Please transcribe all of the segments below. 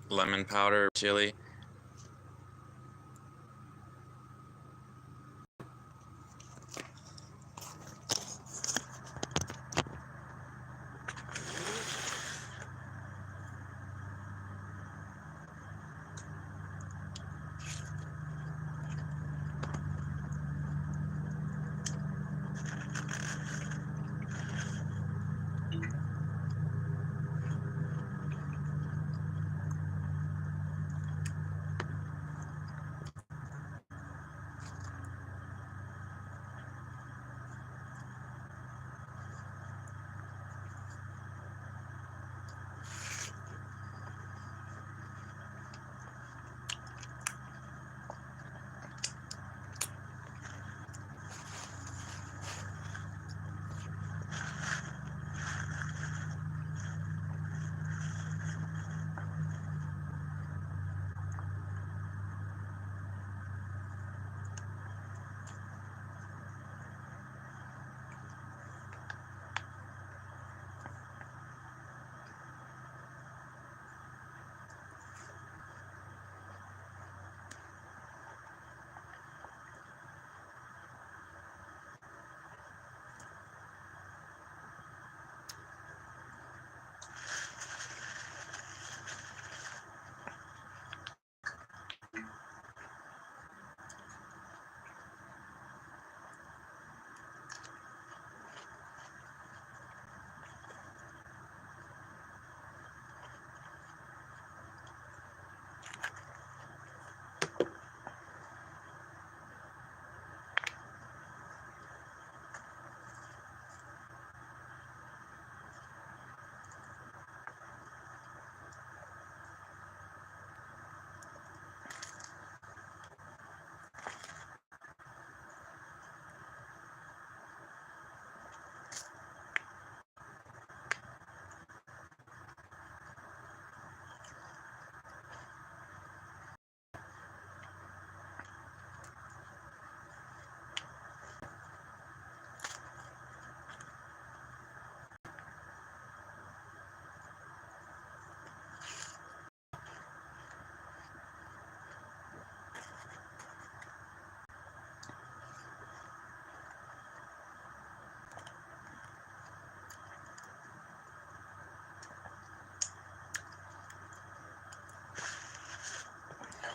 lemon powder, chili.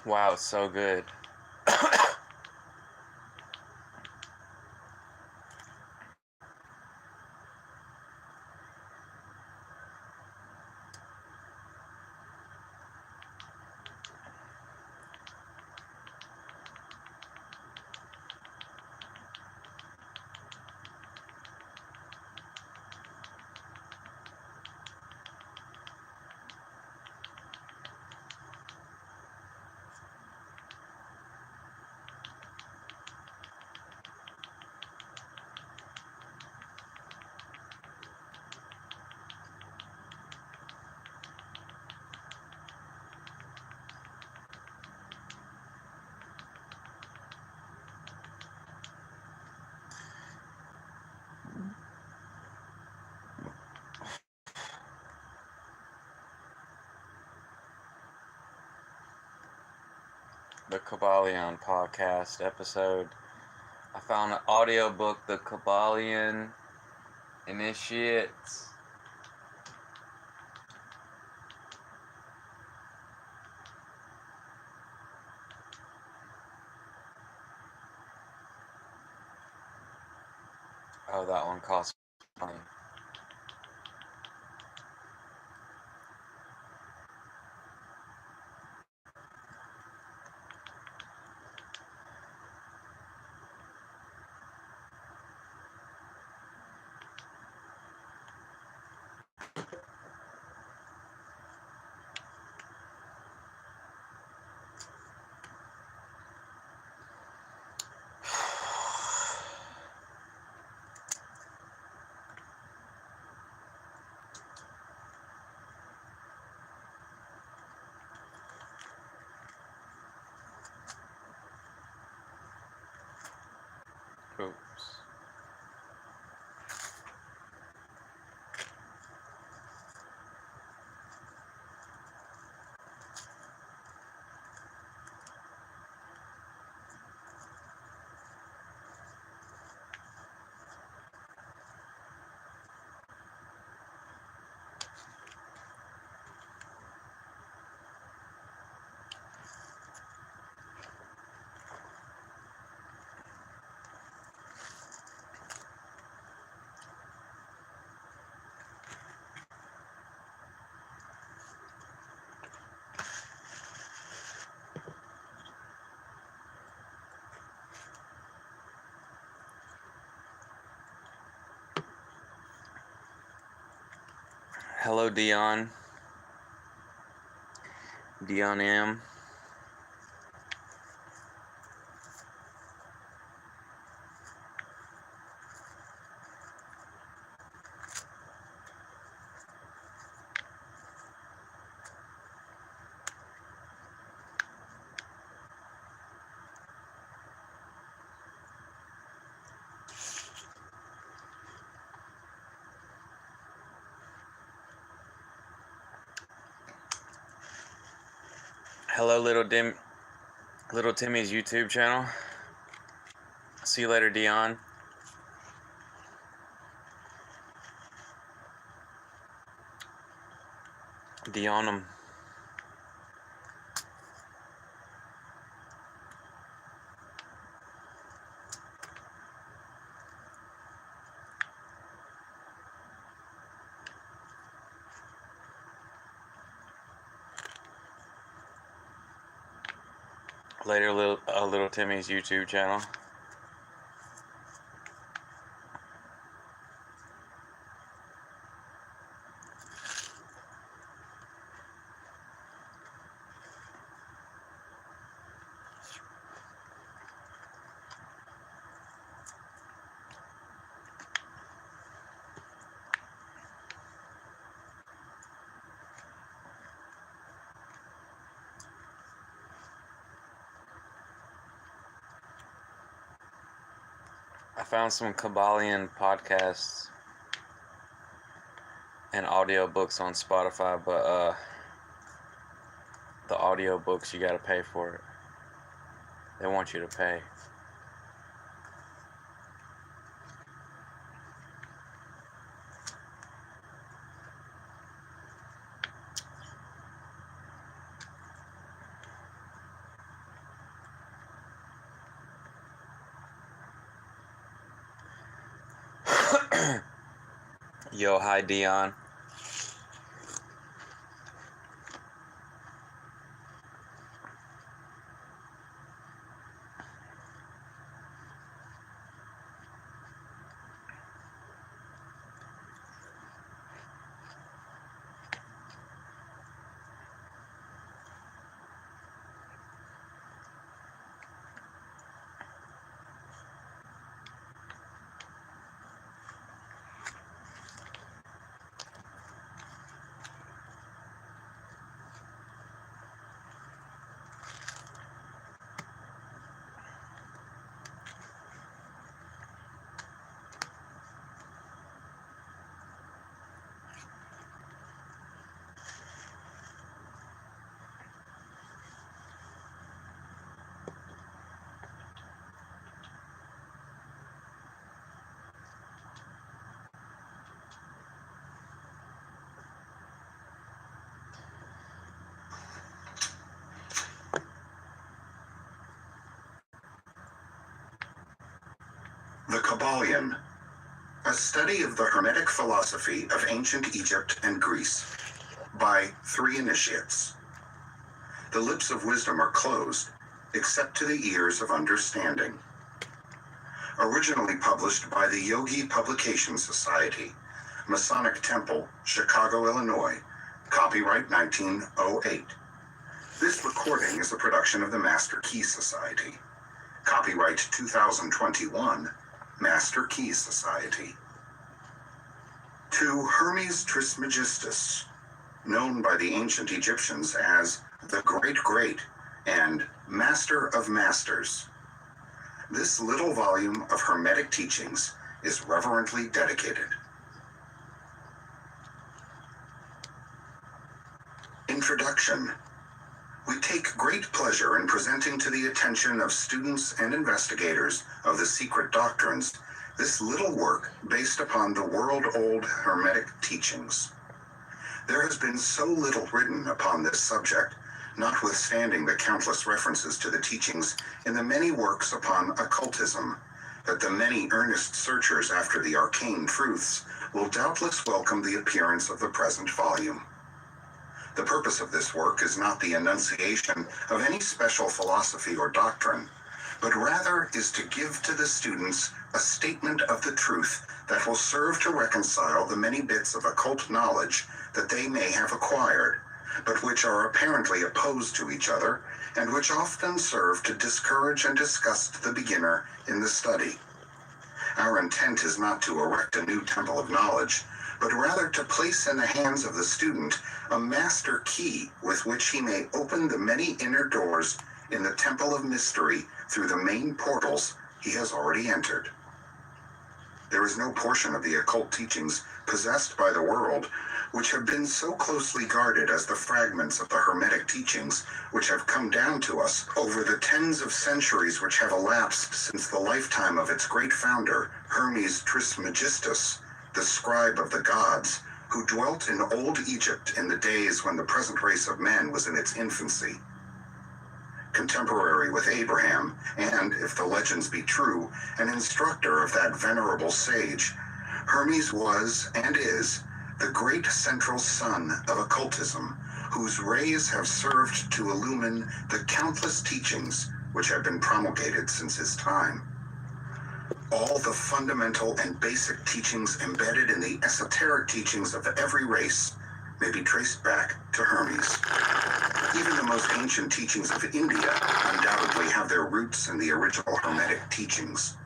Wow, so good. The Kabbalion podcast episode. I found an audio book, The Kabbalion Initiates. Oh, that one costs money. Hello, Dion. Dion M. Hello, Little Timmy's YouTube channel. See you later, Dion. Dionum. Later, Little Timmy's YouTube channel. I found some Kabbalion podcasts and audiobooks on Spotify, but the audiobooks, you gotta pay for it. They want you to pay. Yo, hi, Dion. The Kabbalion, a study of the Hermetic philosophy of ancient Egypt and Greece, by 3 initiates. The lips of wisdom are closed, except to the ears of understanding. Originally published by the Yogi Publication Society, Masonic Temple, Chicago, Illinois, copyright 1908. This recording is a production of the Master Key Society. Copyright 2021, Master Key Society. To Hermes Trismegistus, known by the ancient Egyptians as the Great Great and Master of Masters, this little volume of Hermetic teachings is reverently dedicated. Introduction. We take great pleasure in presenting to the attention of students and investigators of the secret doctrines this little work based upon the world-old Hermetic teachings. There has been so little written upon this subject, notwithstanding the countless references to the teachings in the many works upon occultism, that the many earnest searchers after the arcane truths will doubtless welcome the appearance of the present volume. The purpose of this work is not the enunciation of any special philosophy or doctrine, but rather is to give to the students a statement of the truth that will serve to reconcile the many bits of occult knowledge that they may have acquired, but which are apparently opposed to each other, and which often serve to discourage and disgust the beginner in the study. Our intent is not to erect a new temple of knowledge, but rather to place in the hands of the student a master key with which he may open the many inner doors in the temple of mystery through the main portals he has already entered. There is no portion of the occult teachings possessed by the world which have been so closely guarded as the fragments of the Hermetic teachings which have come down to us over the tens of centuries which have elapsed since the lifetime of its great founder, Hermes Trismegistus, the scribe of the gods, who dwelt in old Egypt in the days when the present race of men was in its infancy. Contemporary with Abraham, and, if the legends be true, an instructor of that venerable sage, Hermes was, and is, the great central sun of occultism, whose rays have served to illumine the countless teachings which have been promulgated since his time. All the fundamental and basic teachings embedded in the esoteric teachings of every race may be traced back to Hermes. Even the most ancient teachings of India undoubtedly have their roots in the original Hermetic teachings.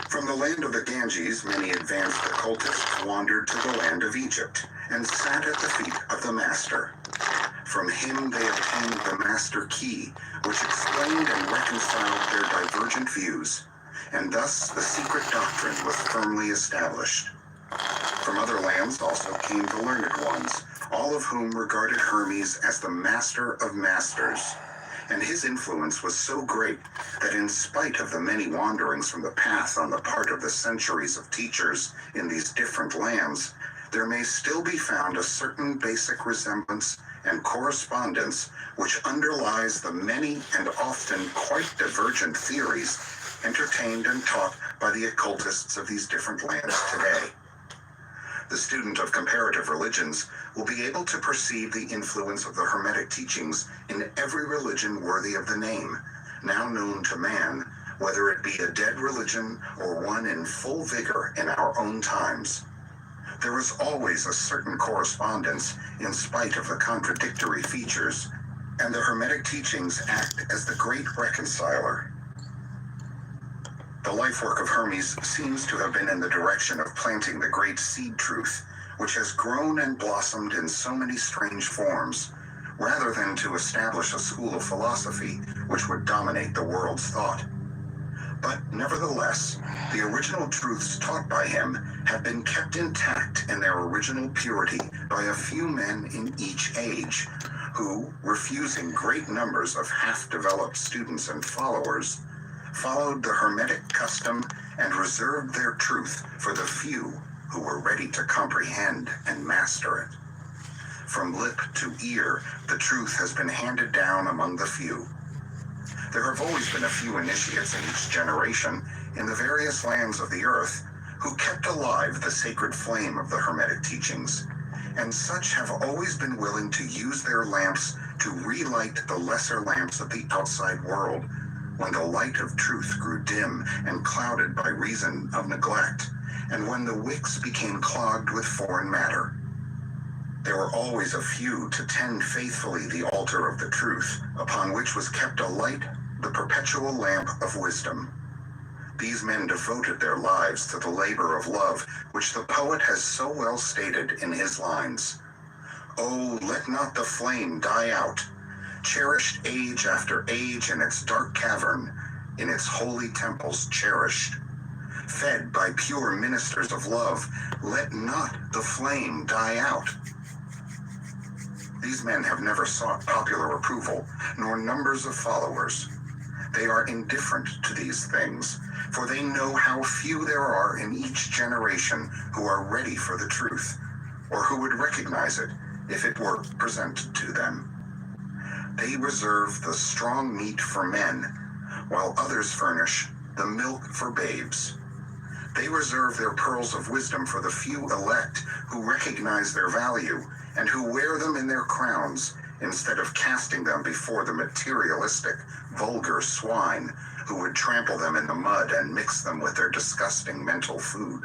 From the land of the Ganges, many advanced occultists wandered to the land of Egypt and sat at the feet of the master. From him they obtained the master key, which explained and reconciled their divergent views, and thus the secret doctrine was firmly established. From other lands also came the learned ones, all of whom regarded Hermes as the master of masters, and his influence was so great that in spite of the many wanderings from the path on the part of the centuries of teachers in these different lands, there may still be found a certain basic resemblance and correspondence which underlies the many and often quite divergent theories entertained and taught by the occultists of these different lands today. The student of comparative religions will be able to perceive the influence of the Hermetic teachings in every religion worthy of the name, now known to man, whether it be a dead religion or one in full vigor in our own times. There is always a certain correspondence in spite of the contradictory features, and the Hermetic teachings act as the great reconciler. The life work of Hermes seems to have been in the direction of planting the great seed truth, which has grown and blossomed in so many strange forms, rather than to establish a school of philosophy which would dominate the world's thought. But nevertheless, the original truths taught by him have been kept intact in their original purity by a few men in each age, who, refusing great numbers of half-developed students and followers, followed the Hermetic custom and reserved their truth for the few who were ready to comprehend and master it. From lip to ear, the truth has been handed down among the few. There have always been a few initiates in each generation in the various lands of the earth who kept alive the sacred flame of the Hermetic teachings, and such have always been willing to use their lamps to relight the lesser lamps of the outside world, when the light of truth grew dim and clouded by reason of neglect, and when the wicks became clogged with foreign matter. There were always a few to tend faithfully the altar of the truth, upon which was kept alight the perpetual lamp of wisdom. These men devoted their lives to the labor of love, which the poet has so well stated in his lines. Oh, let not the flame die out, cherished age after age in its dark cavern, in its holy temples cherished. Fed by pure ministers of love, let not the flame die out. These men have never sought popular approval, nor numbers of followers. They are indifferent to these things, for they know how few there are in each generation who are ready for the truth, or who would recognize it if it were presented to them. They reserve the strong meat for men, while others furnish the milk for babes. They reserve their pearls of wisdom for the few elect who recognize their value and who wear them in their crowns instead of casting them before the materialistic, vulgar swine who would trample them in the mud and mix them with their disgusting mental food.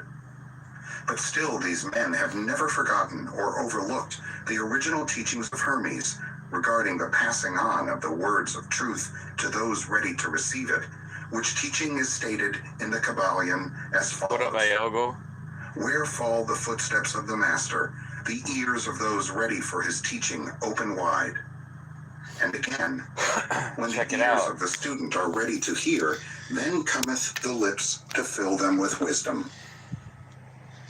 But still, these men have never forgotten or overlooked the original teachings of Hermes regarding the passing on of the words of truth to those ready to receive it, which teaching is stated in the Kybalion as follows. What up, Ayogo? Where fall the footsteps of the master, the ears of those ready for his teaching open wide. And again, when the ears of the student are ready to hear, then cometh the lips to fill them with wisdom.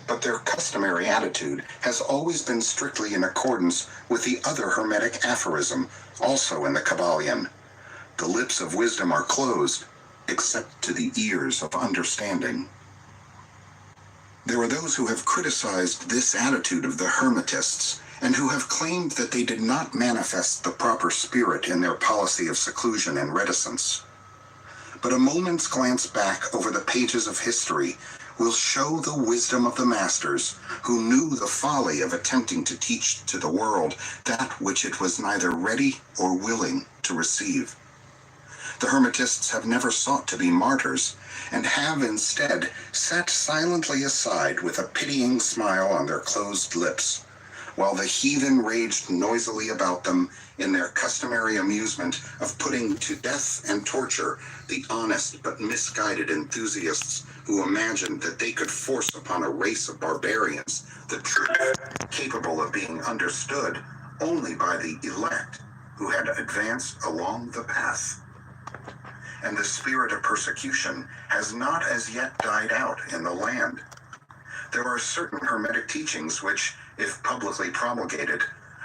But their customary attitude has always been strictly in accordance with the other Hermetic aphorism, also in the Kybalion. The lips of wisdom are closed, except to the ears of understanding. There are those who have criticized this attitude of the Hermetists, and who have claimed that they did not manifest the proper spirit in their policy of seclusion and reticence. But a moment's glance back over the pages of history will show the wisdom of the masters, who knew the folly of attempting to teach to the world that which it was neither ready or willing to receive. The Hermetists have never sought to be martyrs, and have instead sat silently aside with a pitying smile on their closed lips, while the heathen raged noisily about them in their customary amusement of putting to death and torture the honest but misguided enthusiasts who imagined that they could force upon a race of barbarians the truth capable of being understood only by the elect who had advanced along the path. And the spirit of persecution has not as yet died out in the land. There are certain Hermetic teachings which, if publicly promulgated,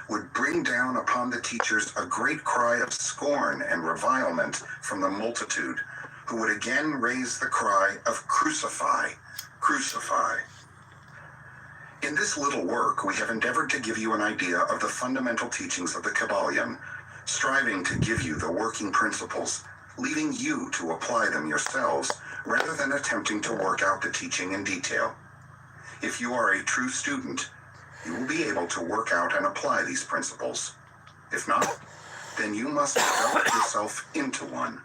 would bring down upon the teachers a great cry of scorn and revilement from the multitude, who would again raise the cry of crucify, crucify. In this little work, we have endeavored to give you an idea of the fundamental teachings of the Kybalion, striving to give you the working principles, leaving you to apply them yourselves, rather than attempting to work out the teaching in detail. If you are a true student, you will be able to work out and apply these principles. If not, then you must develop yourself into one.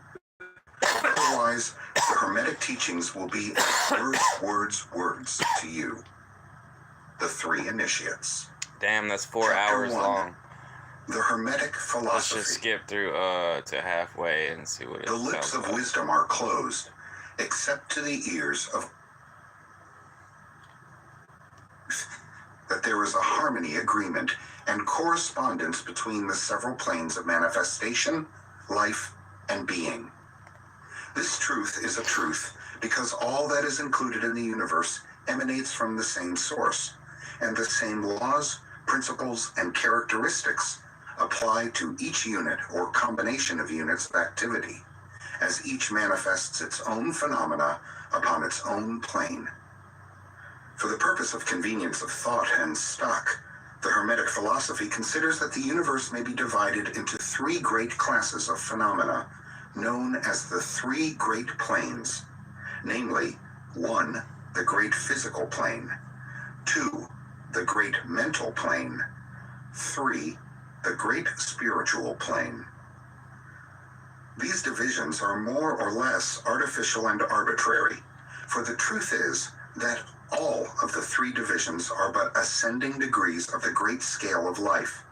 Otherwise, the Hermetic teachings will be words to you. The Three Initiates. Damn, that's 4 Chapter hours 1. long. The Hermetic Let's philosophy. just skip through to halfway and see what it The lips sounds of like. wisdom are closed, except to the ears of that there is a harmony, agreement, and correspondence between the several planes of manifestation, life, and being. This truth is a truth because all that is included in the universe emanates from the same source, and the same laws, principles, and characteristics apply to each unit or combination of units of activity, as each manifests its own phenomena upon its own plane. For the purpose of convenience of thought and stock, the Hermetic philosophy considers that the universe may be divided into 3 great classes of phenomena, known as the 3 great planes, namely, 1, the great physical plane, 2, the great mental plane, 3, the great spiritual plane. These divisions are more or less artificial and arbitrary, for the truth is that all of the 3 divisions are but ascending degrees of the great scale of life,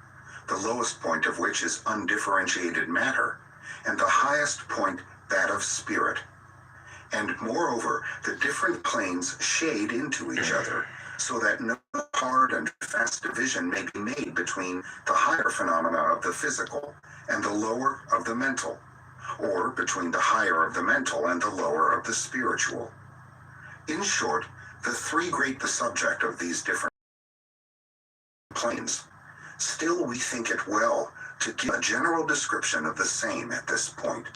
the lowest point of which is undifferentiated matter, and the highest point that of spirit. And moreover, the different planes shade into each other, so that no hard and fast division may be made between the higher phenomena of the physical and the lower of the mental, or between the higher of the mental and the lower of the spiritual. In short, the 3 great the subject of these different planes. Still, we think it well to give a general description of the same at this point.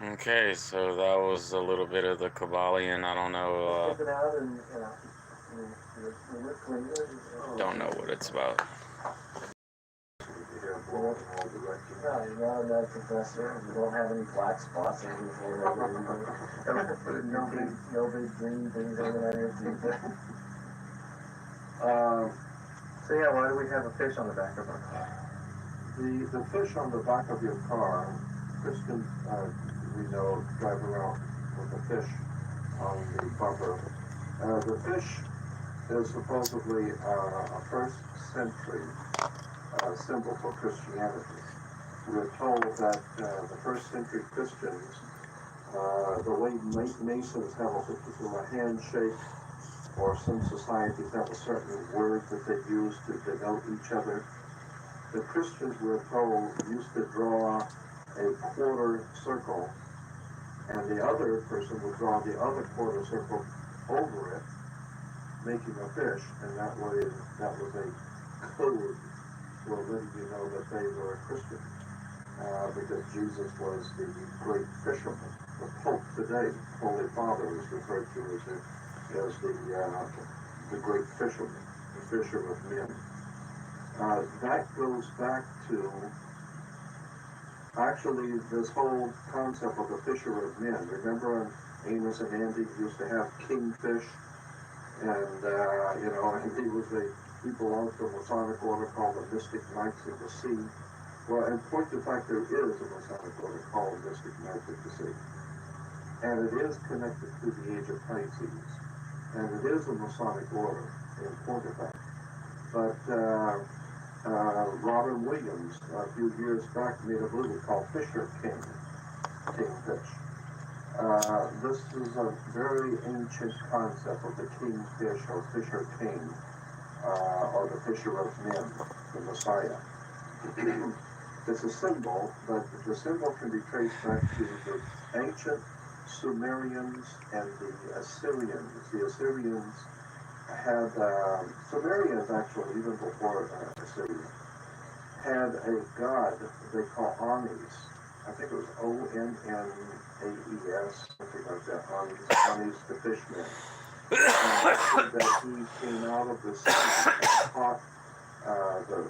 Okay, so that was a little bit of the Kybalion. I don't know. Don't know what it's about. No, professor. You don't have any black spots or anything. No big green things on your teeth. So yeah, why do we have a fish on the back of our car? The fish on the back of your car, Christians, we know, drive around with a fish on the bumper. The fish is supposedly a first century symbol for Christianity. We're told that the first century Christians, the way Masons have a particular handshake, or some societies have a certain word that they use to denote each other. The Christians, we're told, used to draw a quarter circle, and the other person would draw the other quarter circle over it, making a fish, and that was a code for letting you know that they were a Christian, because Jesus was the great fisherman. The Pope today, Holy Father, is referred to as the great fisherman, the fisher of men. That goes back to actually this whole concept of the fisher of men. Remember Amos and Andy used to have kingfish, and and he belonged to a Masonic order called the Mystic Knights of the Sea. Well, in point of fact, there is a Masonic order called Mystic Knights of the Sea, and it is connected to the age of Pisces, and it is a Masonic order in point of fact. But Robin Williams, a few years back, made a movie called Fisher King, Kingfish. This is a very ancient concept of the kingfish or fisher king, or the fisher of men, the Messiah. It's a symbol, but the symbol can be traced back to the ancient Sumerians and the Assyrians. The Assyrians had, Sumerians actually, even before Assyria, had a god they call Anis. I think it was Onnaes, something like that, Anis the fishman. And that he came out of the sea and taught the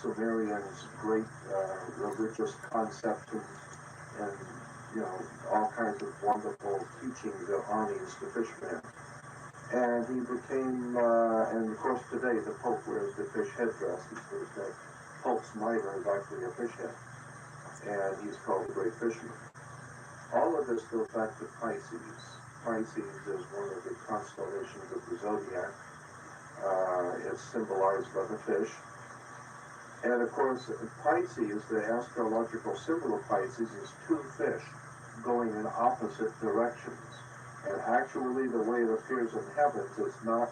Sumerians great religious concepts and all kinds of wonderful teachings of Anis the fishman. And he became, and of course today the Pope wears the fish headdress. The Pope's mitre is actually a fish head, and he's called the Great Fisherman. All of this goes back to Pisces. Pisces is one of the constellations of the zodiac. It's symbolized by the fish. And of course, Pisces, the astrological symbol of Pisces, is two fish going in opposite directions. And actually, the way it appears in heavens, it's not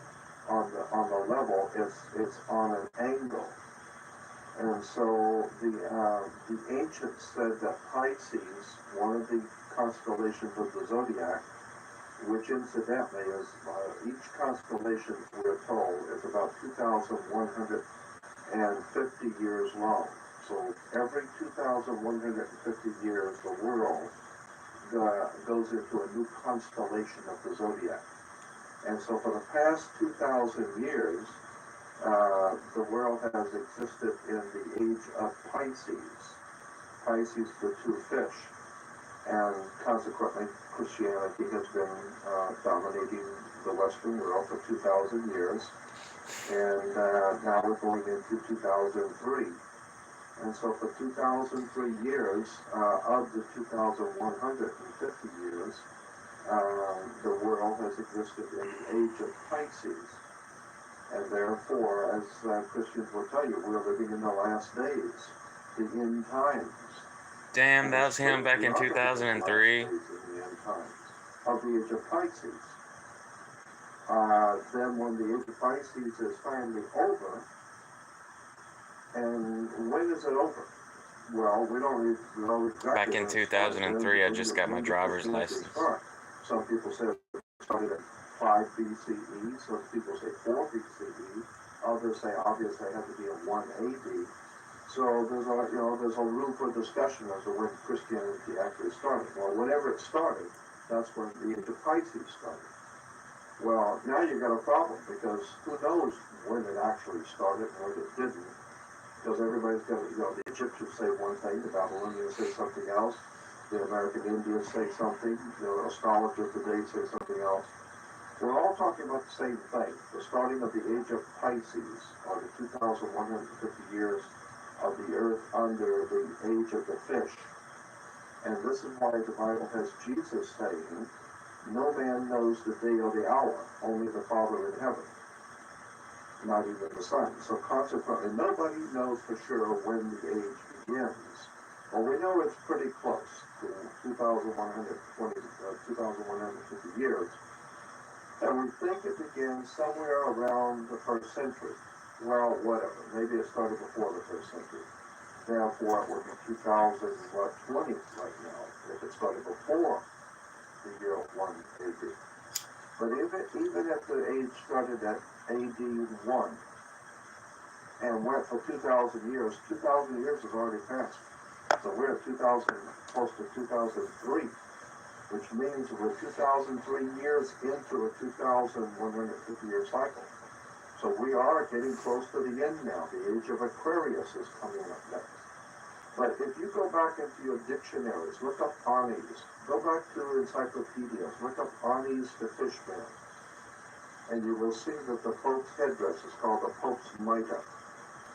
on the level; it's on an angle. And so the ancients said that Pisces, one of the constellations of the zodiac, which incidentally is each constellation, we're told, is about 2,150 years long. So every 2,150 years, the world goes into a new constellation of the zodiac. And so for the past 2,000 years, the world has existed in the age of Pisces. Pisces, the two fish. And consequently, Christianity has been dominating the Western world for 2,000 years. And now we're going into 2003. And so for 2003 years, of the 2,150 years, the world has existed in the age of Pisces. And therefore, as Christians will tell you, we're living in the last days, the end times. Damn, that was him back in 2003. The end times of the age of Pisces. Then when the age of Pisces is finally over, and when is it over? Well, we don't know exactly. Back in 2003, I just got my driver's license. Some people say it started at 5 BCE, some people say 4 BCE, others say obviously it had to be at 1 AD. So there's a room for discussion as to when Christianity actually started. Well, whenever it started, that's when the age of Pisces started. Well, now you've got a problem, because who knows when it actually started and when it didn't. Because everybody's got, the Egyptians say one thing, the Babylonians say something else, the American Indians say something, astrologers today say something else. We're all talking about the same thing, the starting of the age of Pisces, or the 2,150 years of the earth under the age of the fish. And this is why the Bible has Jesus saying, no man knows the day or the hour, only the Father in heaven, not even the Son. So consequently, nobody knows for sure when the age begins. Well, we know it's pretty close to 2,150 years. And we think it began somewhere around the first century. Well, whatever. Maybe it started before the first century. Therefore, it would be 2020 right now if it started before the year 1 AD. But even if the age started at AD 1 and went for 2,000 years, 2,000 years has already passed. So we're at 2000, close to 2003. Which means we're 2003 years into a 2,150-year cycle. So we are getting close to the end now. The age of Aquarius is coming up next. But if you go back into your dictionaries, look up Arnes, go back to encyclopedias, look up Arnes the Fishman, and you will see that the Pope's headdress is called the Pope's mitre.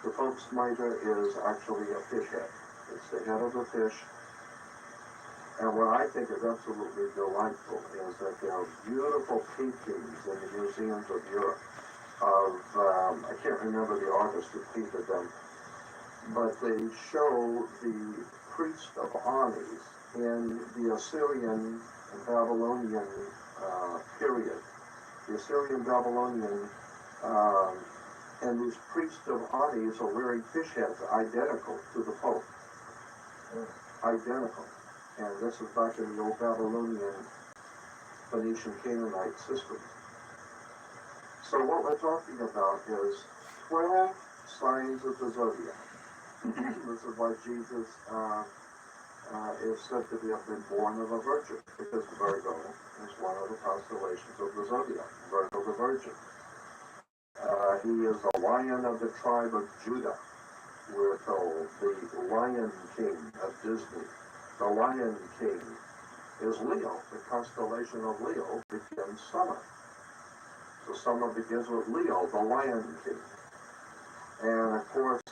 The Pope's mitre is actually a fish head. It's the head of the fish. And what I think is absolutely delightful is that there are beautiful paintings in the museums of Europe of, I can't remember the artist who painted them, but they show the priest of Arnes in the Assyrian and Babylonian period. The Assyrian Babylonian, and these priests of Arnes are wearing fish heads identical to the Pope. Identical. And this is back in the old Babylonian, Phoenician, Canaanite system. So what we're talking about is 12 signs of the zodiac. This is why Jesus is said to have been born of a virgin, because Virgo is one of the constellations of the zodiac, Virgo the Virgin. He is the lion of the tribe of Judah, we're told, the Lion King of Disney. The Lion King is Leo. The constellation of Leo begins summer. So summer begins with Leo, the Lion King. And of course,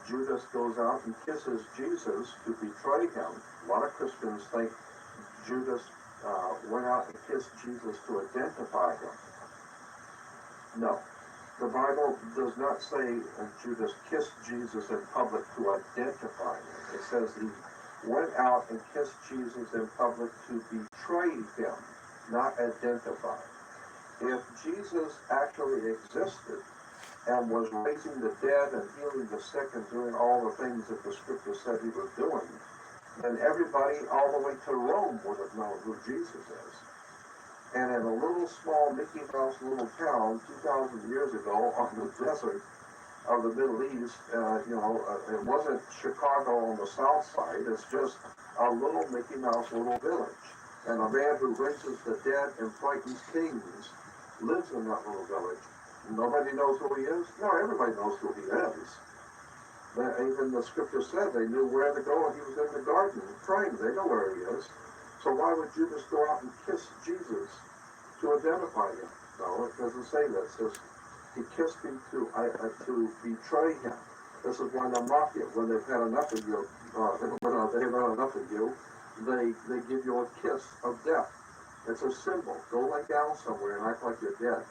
Judas goes out and kisses Jesus to betray him. A lot of Christians think Judas went out and kissed Jesus to identify him. No. The Bible does not say Judas kissed Jesus in public to identify him. It says he went out and kissed Jesus in public to betray him, not identify. If Jesus actually existed and was raising the dead and healing the sick and doing all the things that the scripture said he was doing, then everybody all the way to Rome would have known who Jesus is. And in a little small Mickey Mouse little town 2,000 years ago on the desert of the Middle East, it wasn't Chicago on the south side, it's just a little Mickey Mouse little village. And a man who raises the dead and frightens kings lives in that little village. Nobody knows who he is? No, everybody knows who he is. Even the scripture said they knew where to go, and he was in the garden praying. They know where he is. So why would Judas go out and kiss Jesus to identify him? No, it doesn't say that. It says he kissed him to betray him. This is why the mafia, when they've had enough of you, they've had enough of you, they give you a kiss of death. It's a symbol. Go lay down somewhere and act like you're dead.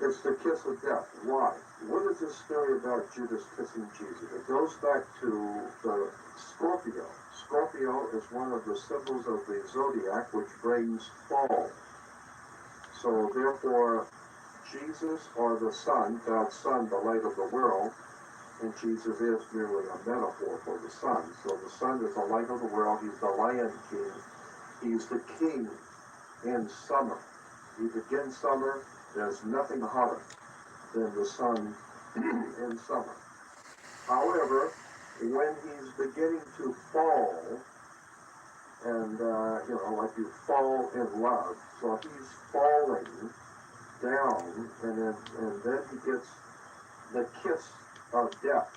It's the kiss of death. Why? What is this story about Judas kissing Jesus? It goes back to the Scorpio. Scorpio is one of the symbols of the zodiac, which brings fall. So therefore, Jesus, or the sun, God's Son, the light of the world, and Jesus is merely a metaphor for the sun. So the sun is the light of the world. He's the Lion King. He's the king in summer. He begins summer. There's nothing hotter than the sun in summer. However, when he's beginning to fall, and like you fall in love, so he's falling down, and then he gets the kiss of death,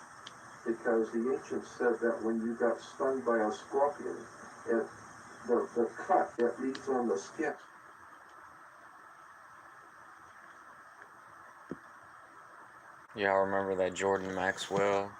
because the ancients said that when you got stung by a scorpion, the cut that leaves on the skin Y'all remember that Jordan Maxwell?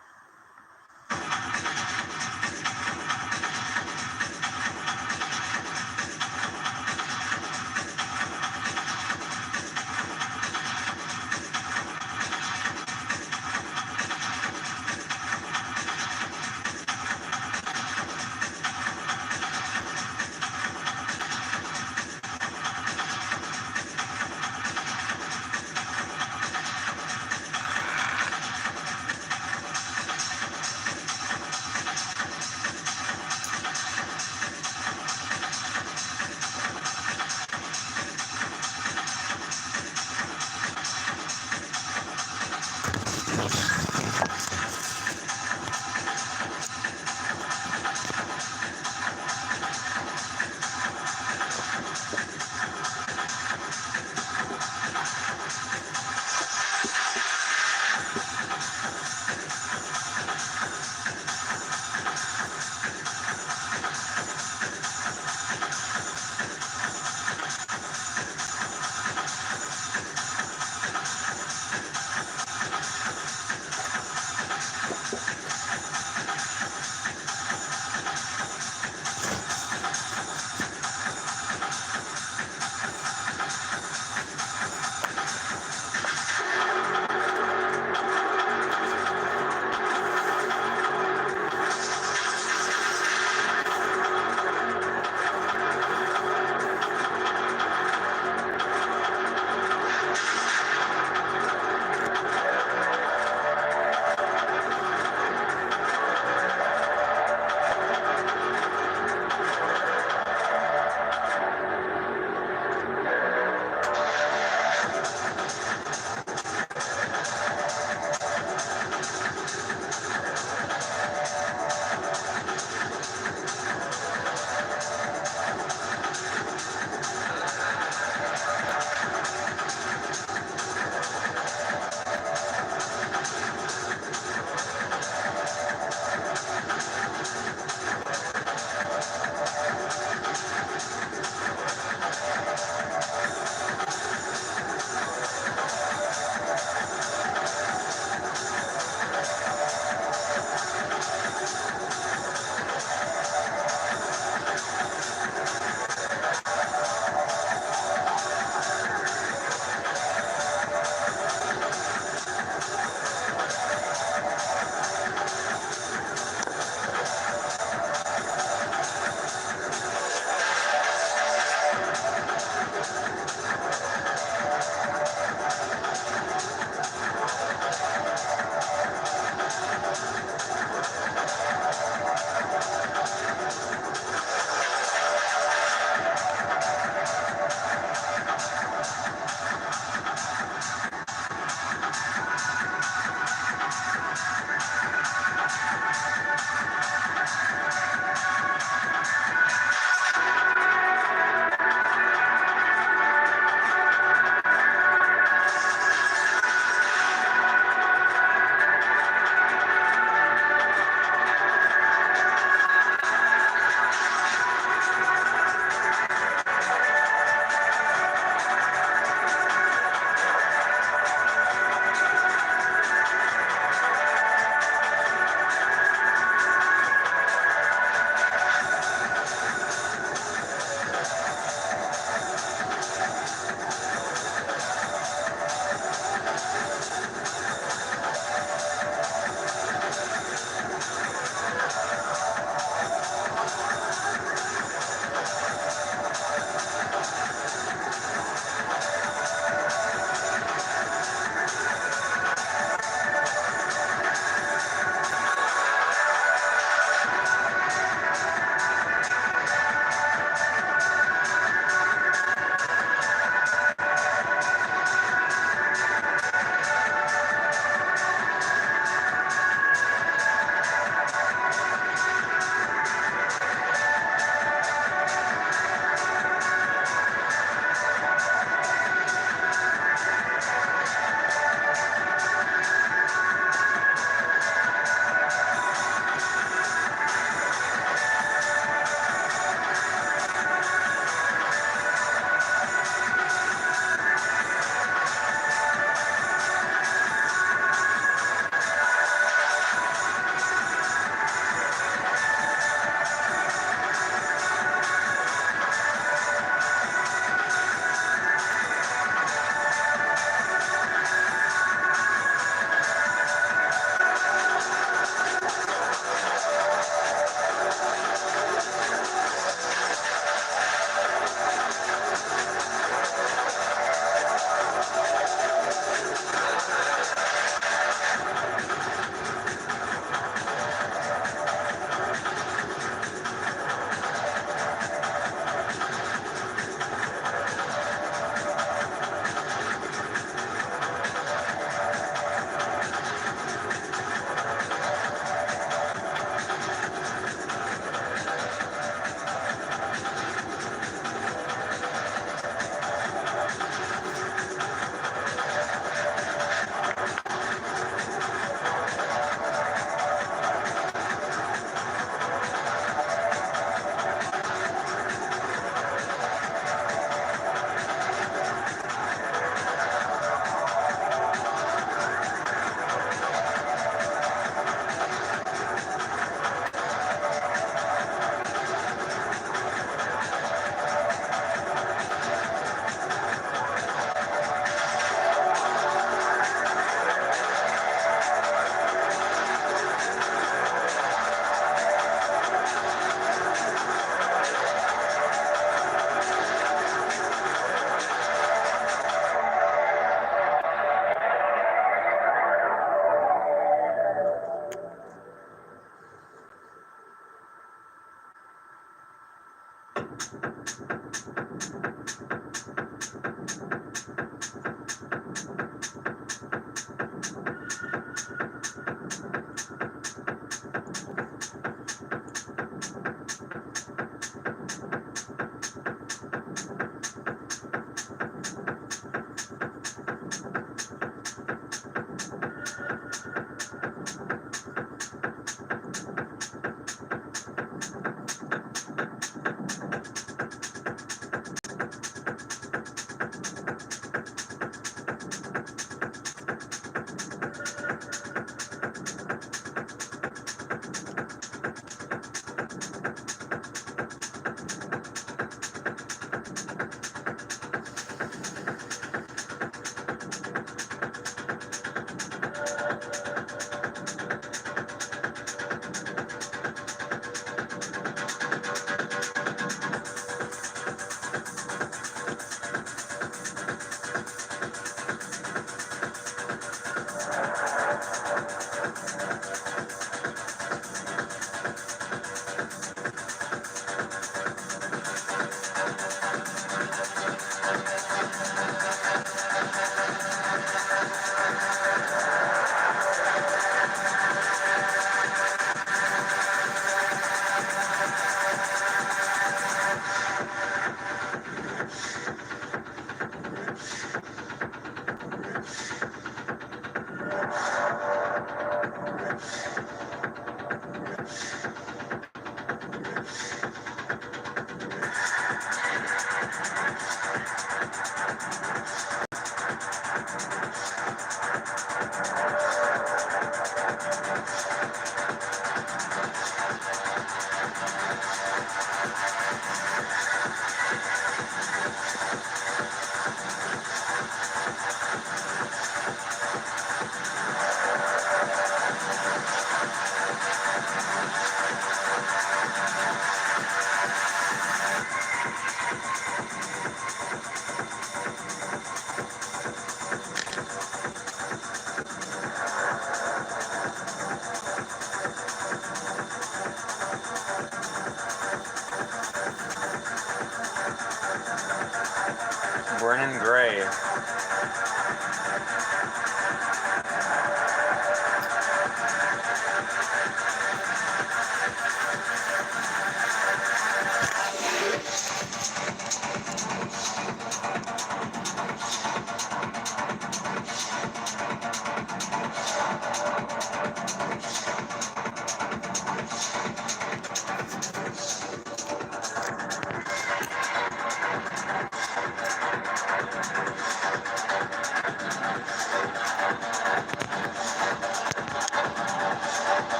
Brennan Gray.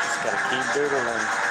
Just gotta keep doodling.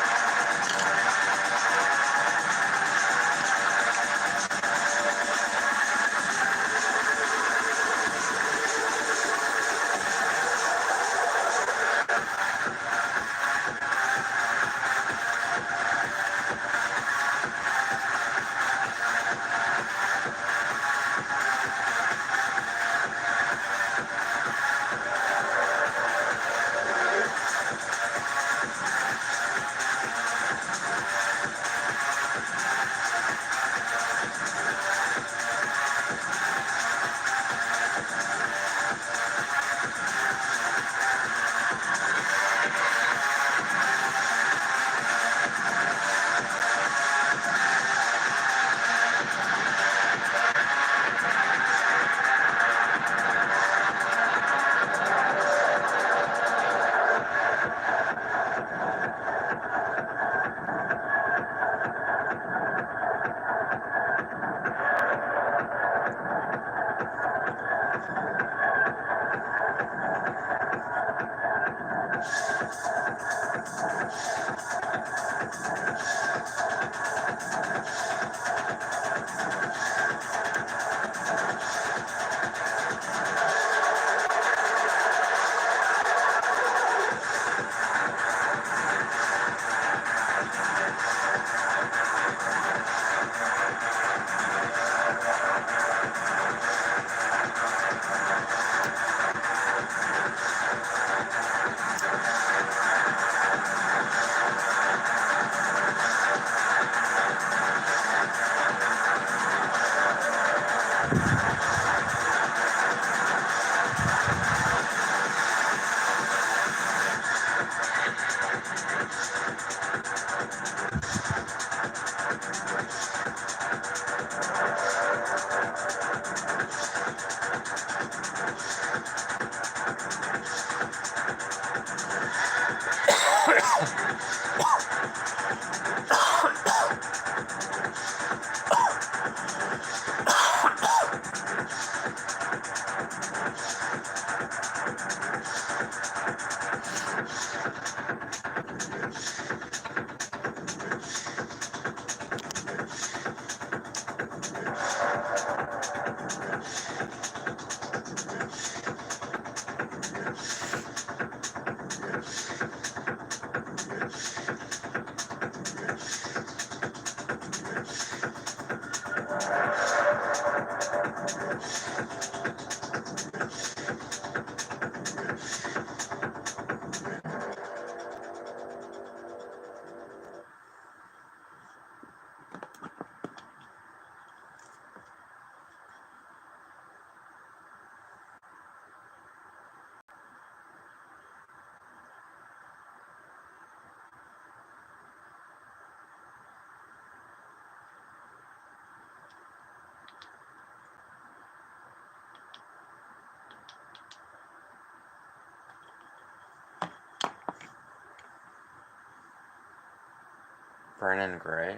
Vernon Gray?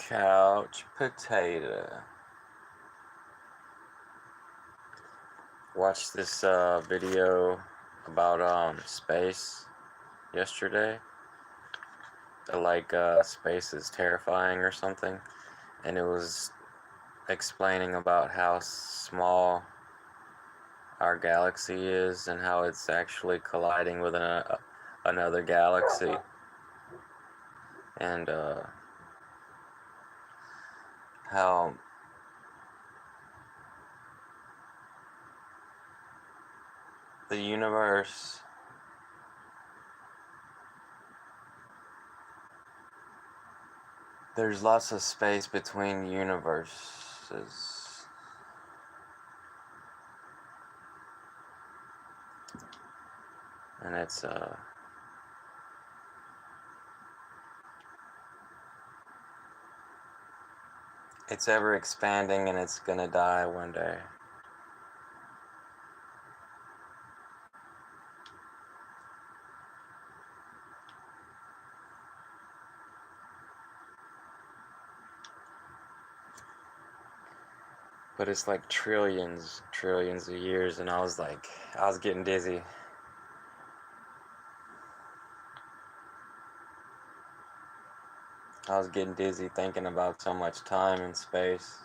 Couch potato. Watched this video about space yesterday. Like space is terrifying or something, and it was explaining about how small our galaxy is and how it's actually colliding with another galaxy, and how the universe there's lots of space between universes, and it's ever expanding, and it's gonna die one day. But it's like trillions of years, and I was getting dizzy. I was getting dizzy thinking about so much time and space.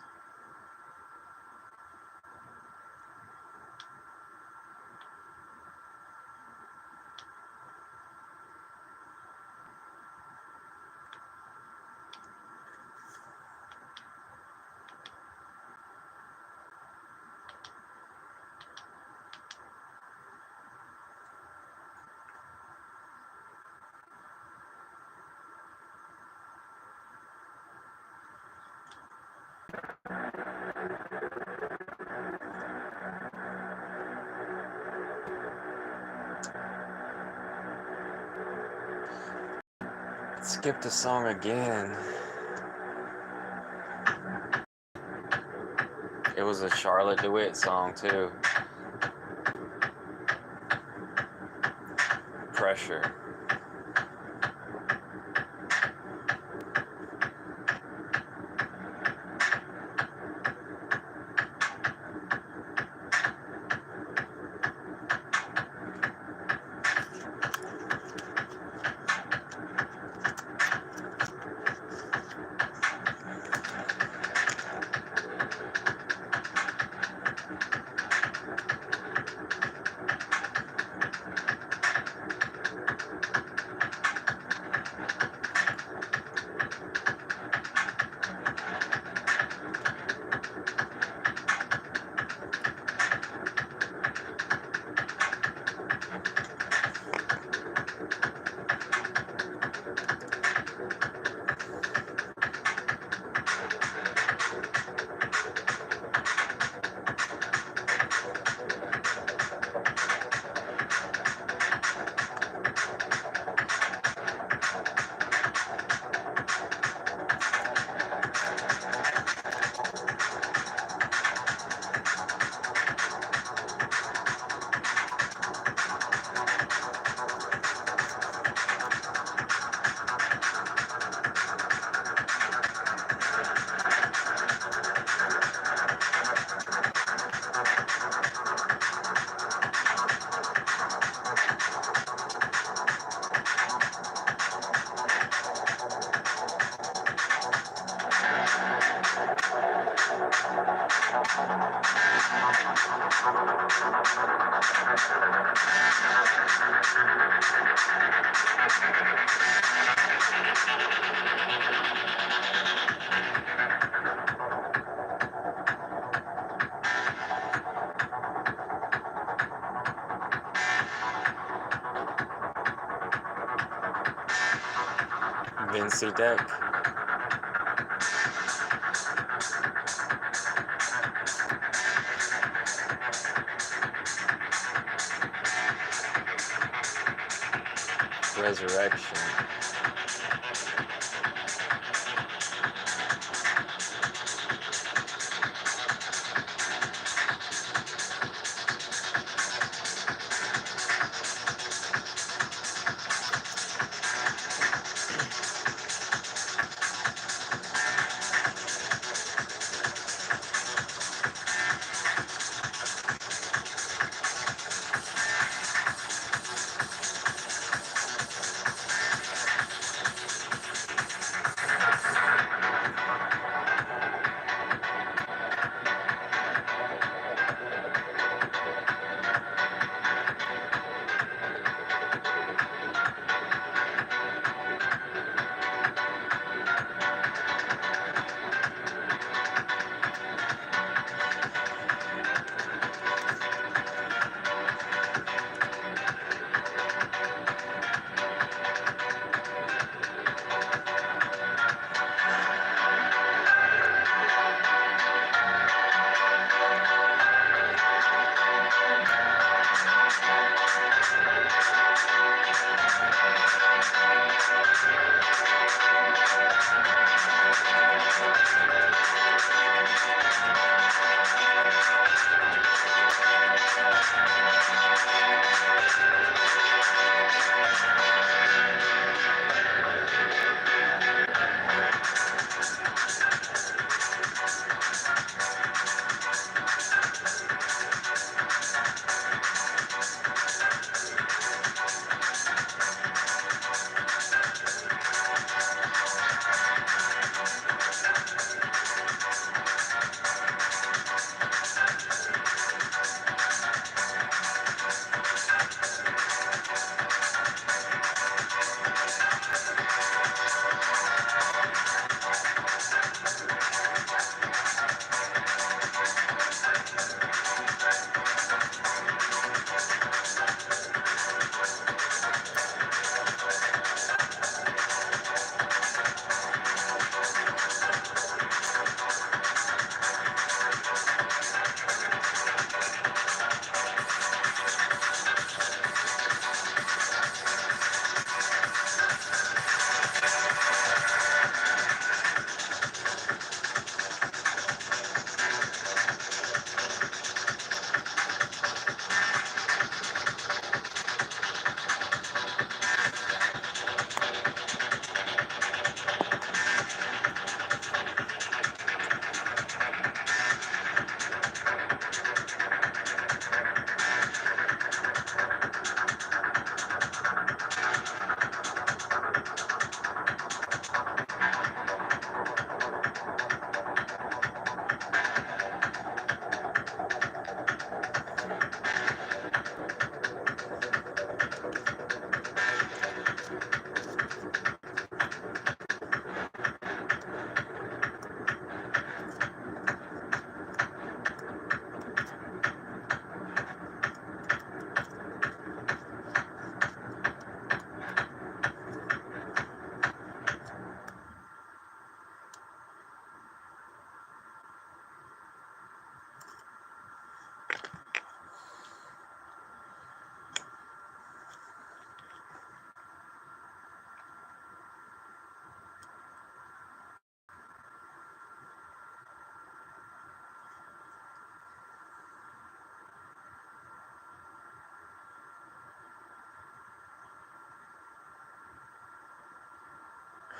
Skipped a song again. It was a Charlotte DeWitt song too. Pressure. Vinci deck. Resurrection.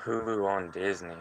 Hulu on Disney.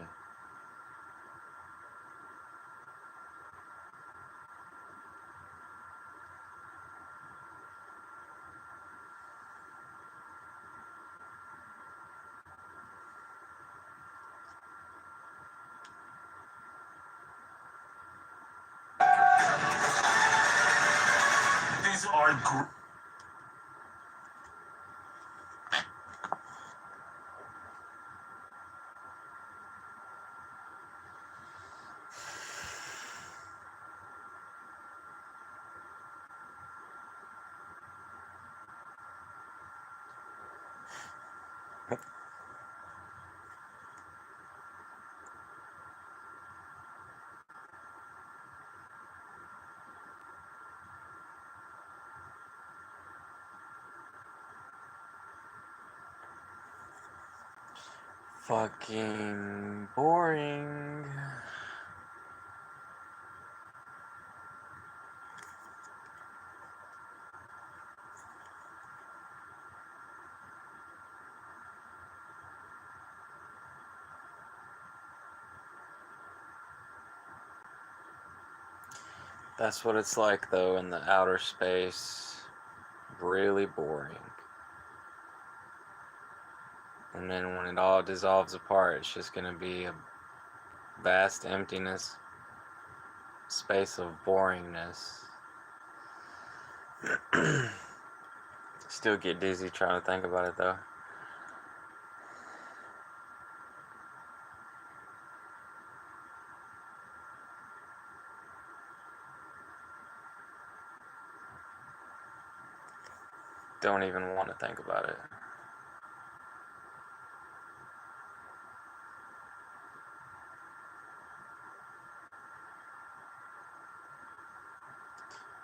Fucking boring. That's what it's like, though, in the outer space. Really boring. And then when it all dissolves apart, it's just gonna be a vast emptiness, space of boringness. Still get dizzy trying to think about it, though. Don't even want to think about it.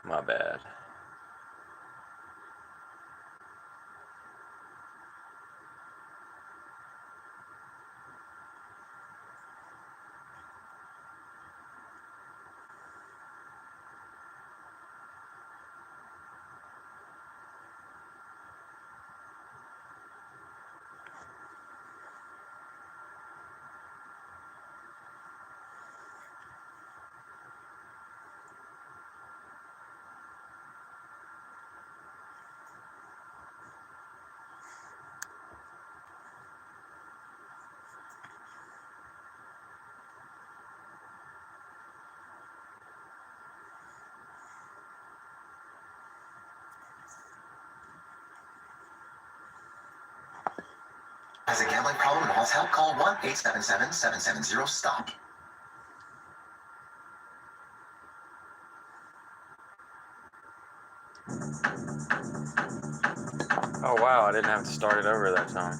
My bad. Has a gambling problem and wants help? Call 1-877-770-STOP. Oh wow, I didn't have to start it over that time.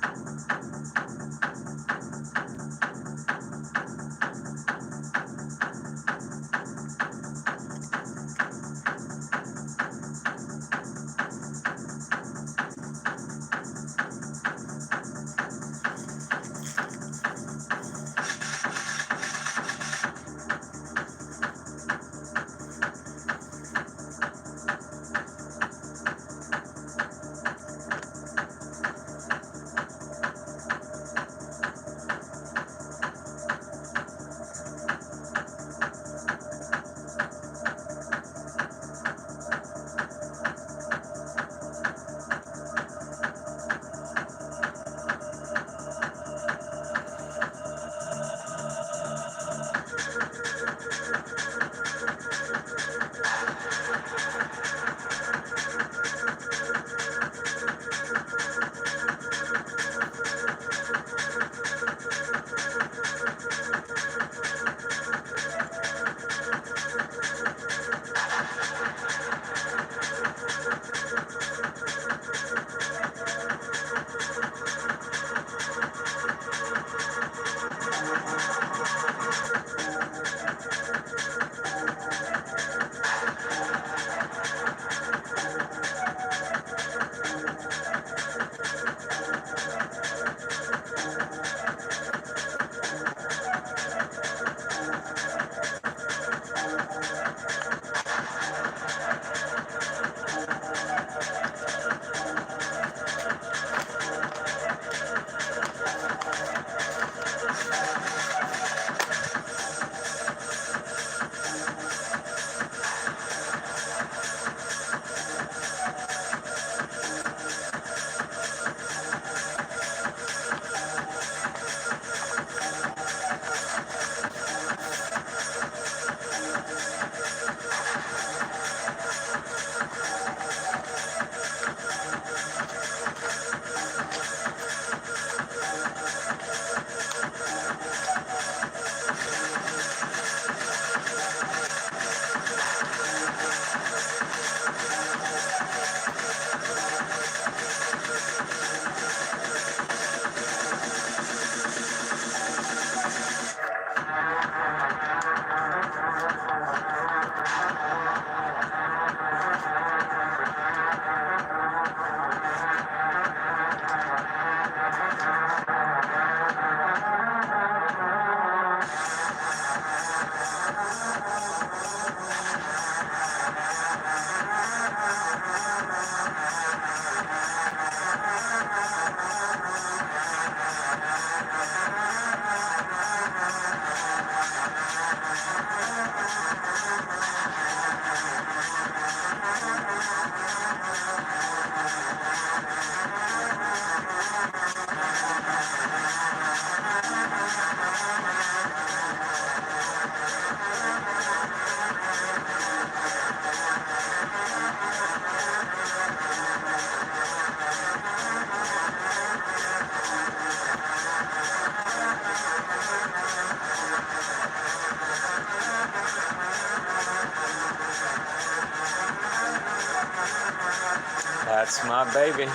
That's my baby.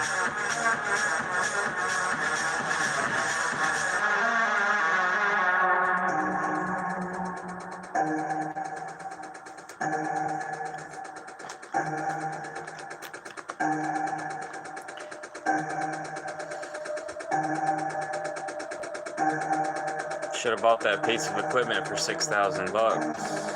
Should have bought that piece of equipment for $6,000.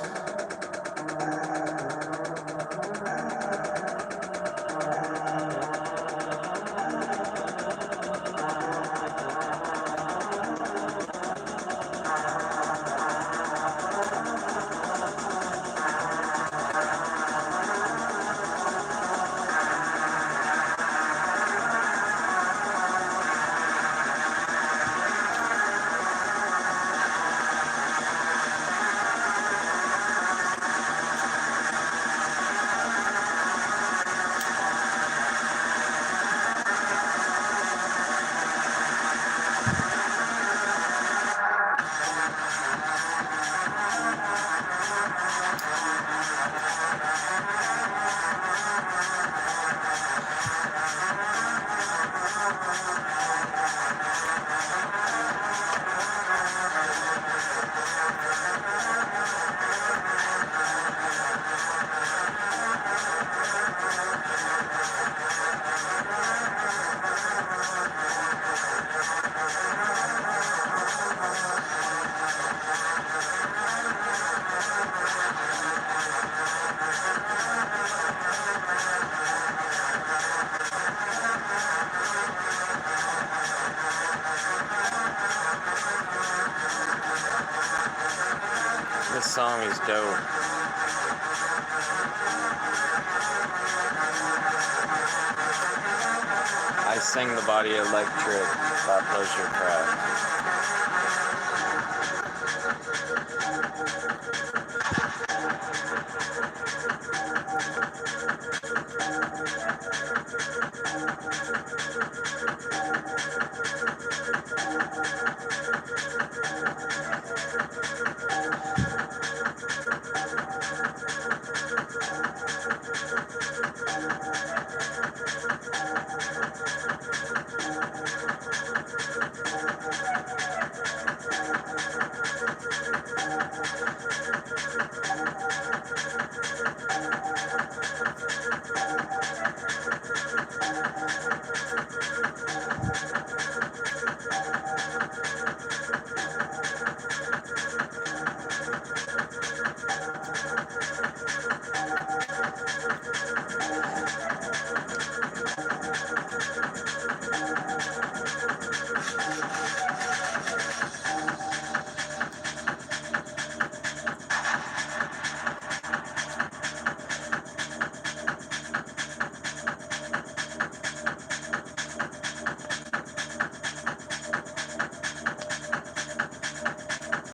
This song is dope. I Sing the Body Electric by Pleasure Craft.